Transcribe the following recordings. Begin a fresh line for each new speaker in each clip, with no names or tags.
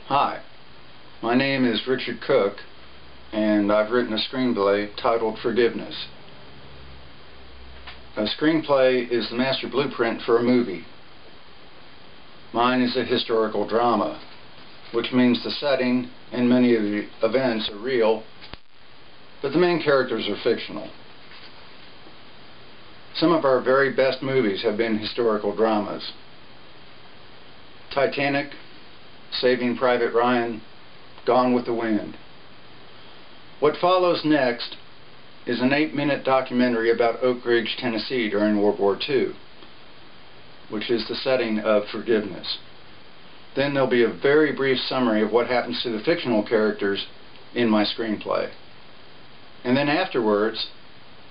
Hi, my name is Richard Cook, and I've written a screenplay titled Forgiveness. A screenplay is the master blueprint for a movie. Mine is a historical drama, which means the setting and many of the events are real, but the main characters are fictional. Some of our very best movies have been historical dramas. Titanic, Saving Private Ryan, Gone with the Wind. What follows next is an 8-minute documentary about Oak Ridge, Tennessee during World War II, which is the setting of Forgiveness. Then there'll be a very brief summary of what happens to the fictional characters in my screenplay. And then afterwards,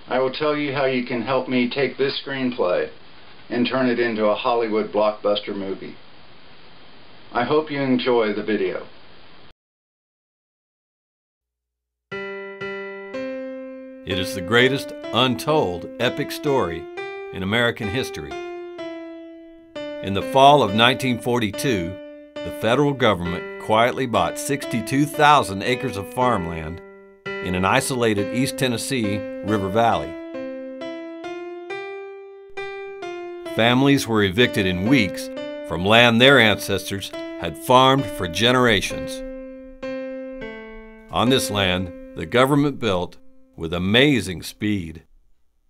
I will tell you how you can help me take this screenplay and turn it into a Hollywood blockbuster movie. I hope you enjoy the video.
It is the greatest untold epic story in American history. In the fall of 1942, the federal government quietly bought 62,000 acres of farmland in an isolated East Tennessee river valley. Families were evicted in weeks from land their ancestors had farmed for generations. On this land, the government built, with amazing speed,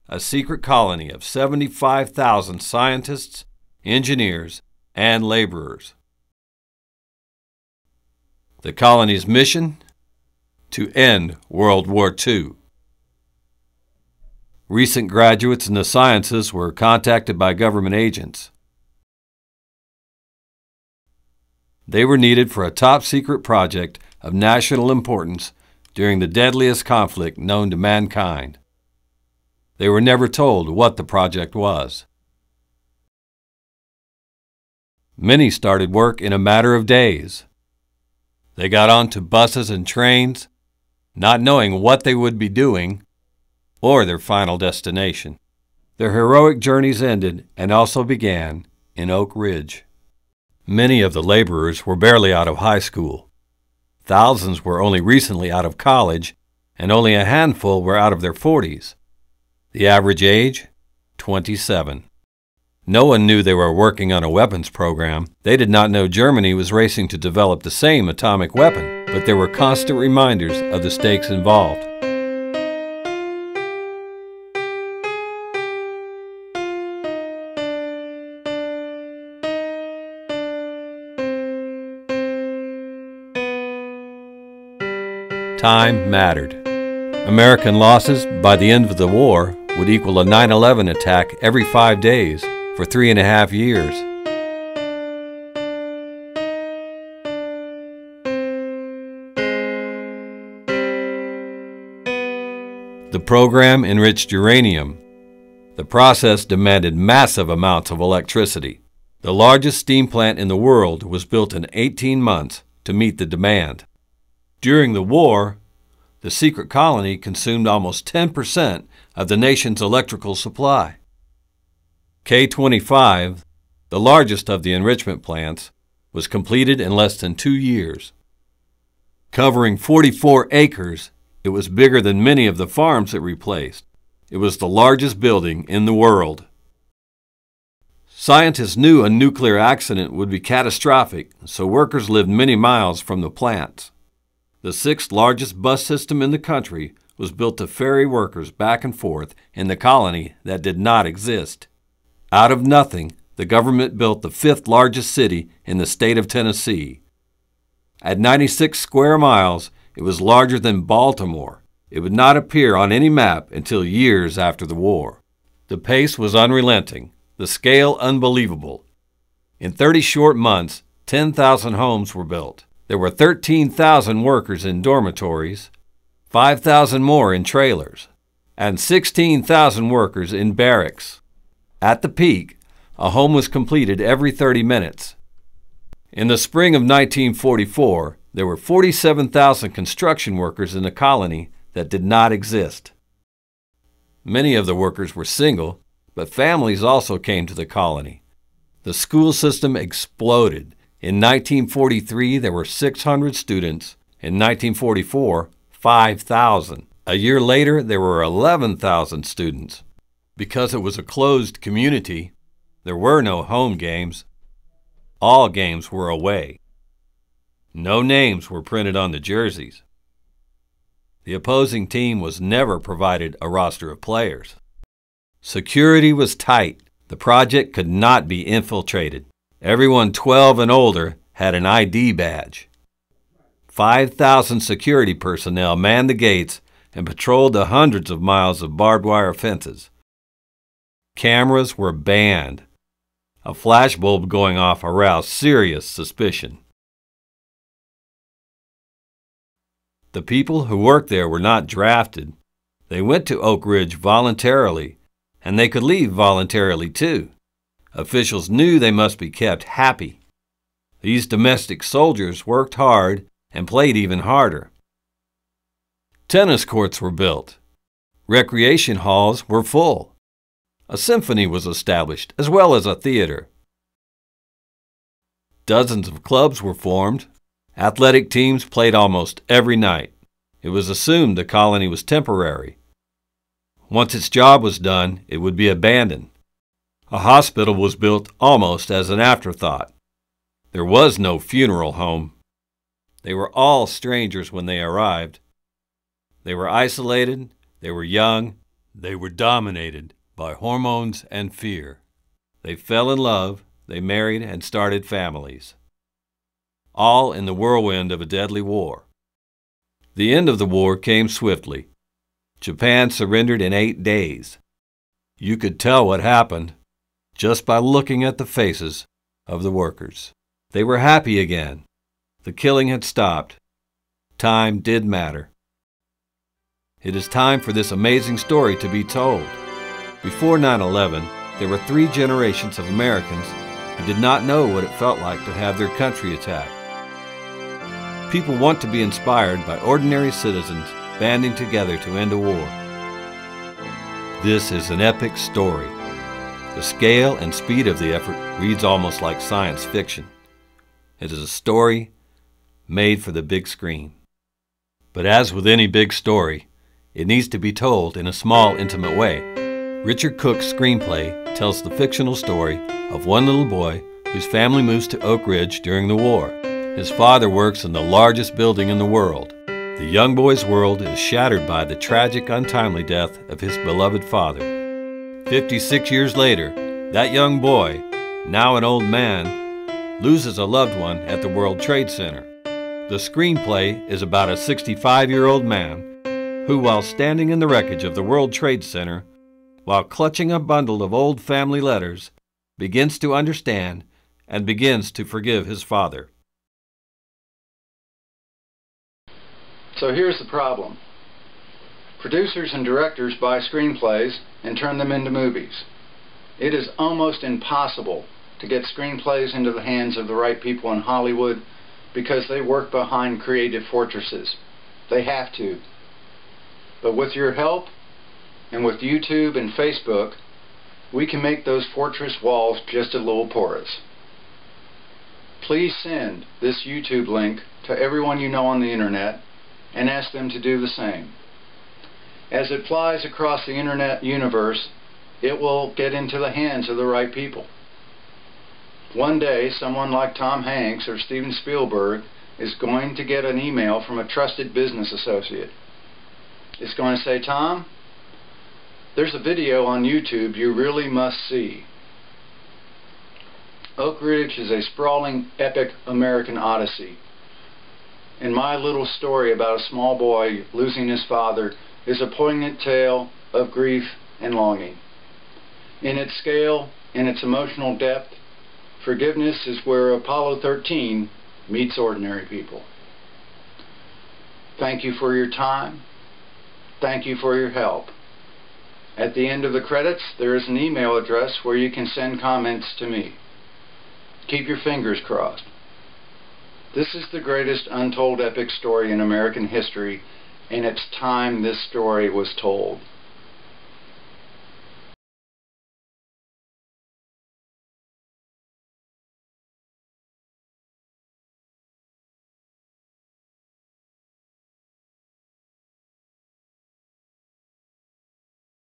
a secret colony of 75,000 scientists, engineers, and laborers. The colony's mission? To end World War II. Recent graduates in the sciences were contacted by government agents. They were needed for a top-secret project of national importance during the deadliest conflict known to mankind. They were never told what the project was. Many started work in a matter of days. They got onto buses and trains, not knowing what they would be doing or their final destination. Their heroic journeys ended and also began in Oak Ridge. Many of the laborers were barely out of high school. Thousands were only recently out of college, and only a handful were out of their 40s. The average age? 27. No one knew they were working on a weapons program. They did not know Germany was racing to develop the same atomic weapon, but there were constant reminders of the stakes involved. Time mattered. American losses by the end of the war would equal a 9/11 attack every 5 days for 3.5 years. The program enriched uranium. The process demanded massive amounts of electricity. The largest steam plant in the world was built in 18 months to meet the demand. During the war, the secret colony consumed almost 10% of the nation's electrical supply. K-25, the largest of the enrichment plants, was completed in less than 2 years. Covering 44 acres, it was bigger than many of the farms it replaced. It was the largest building in the world. Scientists knew a nuclear accident would be catastrophic, so workers lived many miles from the plants. The sixth largest bus system in the country was built to ferry workers back and forth in the colony that did not exist. Out of nothing, the government built the fifth largest city in the state of Tennessee. At 96 square miles, it was larger than Baltimore. It would not appear on any map until years after the war. The pace was unrelenting, the scale unbelievable. In 30 short months, 10,000 homes were built. There were 13,000 workers in dormitories, 5,000 more in trailers, and 16,000 workers in barracks. At the peak, a home was completed every 30 minutes. In the spring of 1944, there were 47,000 construction workers in the colony that did not exist. Many of the workers were single, but families also came to the colony. The school system exploded. In 1943, there were 600 students. In 1944, 5,000. A year later, there were 11,000 students. Because it was a closed community, there were no home games. All games were away. No names were printed on the jerseys. The opposing team was never provided a roster of players. Security was tight. The project could not be infiltrated. Everyone 12 and older had an ID badge. 5,000 security personnel manned the gates and patrolled the hundreds of miles of barbed wire fences. Cameras were banned. A flashbulb going off aroused serious suspicion. The people who worked there were not drafted. They went to Oak Ridge voluntarily, and they could leave voluntarily too. Officials knew they must be kept happy. These domestic soldiers worked hard and played even harder. Tennis courts were built. Recreation halls were full. A symphony was established, as well as a theater. Dozens of clubs were formed. Athletic teams played almost every night. It was assumed the colony was temporary. Once its job was done, it would be abandoned. A hospital was built almost as an afterthought. There was no funeral home. They were all strangers when they arrived. They were isolated, they were young, they were dominated by hormones and fear. They fell in love, they married and started families. All in the whirlwind of a deadly war. The end of the war came swiftly. Japan surrendered in 8 days. You could tell what happened just by looking at the faces of the workers. They were happy again. The killing had stopped. Time did matter. It is time for this amazing story to be told. Before 9/11, there were 3 generations of Americans who did not know what it felt like to have their country attacked. People want to be inspired by ordinary citizens banding together to end a war. This is an epic story. The scale and speed of the effort reads almost like science fiction. It is a story made for the big screen. But as with any big story, it needs to be told in a small, intimate way. Richard Cook's screenplay tells the fictional story of one little boy whose family moves to Oak Ridge during the war. His father works in the largest building in the world. The young boy's world is shattered by the tragic, untimely death of his beloved father. 56 years later, that young boy, now an old man, loses a loved one at the World Trade Center. The screenplay is about a 65-year-old man who, while standing in the wreckage of the World Trade Center, while clutching a bundle of old family letters, begins to understand and begins to forgive his father.
So here's the problem. Producers and directors buy screenplays and turn them into movies. It is almost impossible to get screenplays into the hands of the right people in Hollywood because they work behind creative fortresses. They have to. But with your help, and with YouTube and Facebook, we can make those fortress walls just a little porous. Please send this YouTube link to everyone you know on the internet and ask them to do the same. As it flies across the internet universe, it will get into the hands of the right people. One day, someone like Tom Hanks or Steven Spielberg is going to get an email from a trusted business associate. It's going to say, "Tom, there's a video on YouTube you really must see." Oak Ridge is a sprawling, epic American odyssey. And my little story about a small boy losing his father is a poignant tale of grief and longing. In its scale, in its emotional depth, forgiveness is where Apollo 13 meets ordinary people. Thank you for your time. Thank you for your help. At the end of the credits, there is an email address where you can send comments to me. Keep your fingers crossed. This is the greatest untold epic story in American history, and it's time this story was told.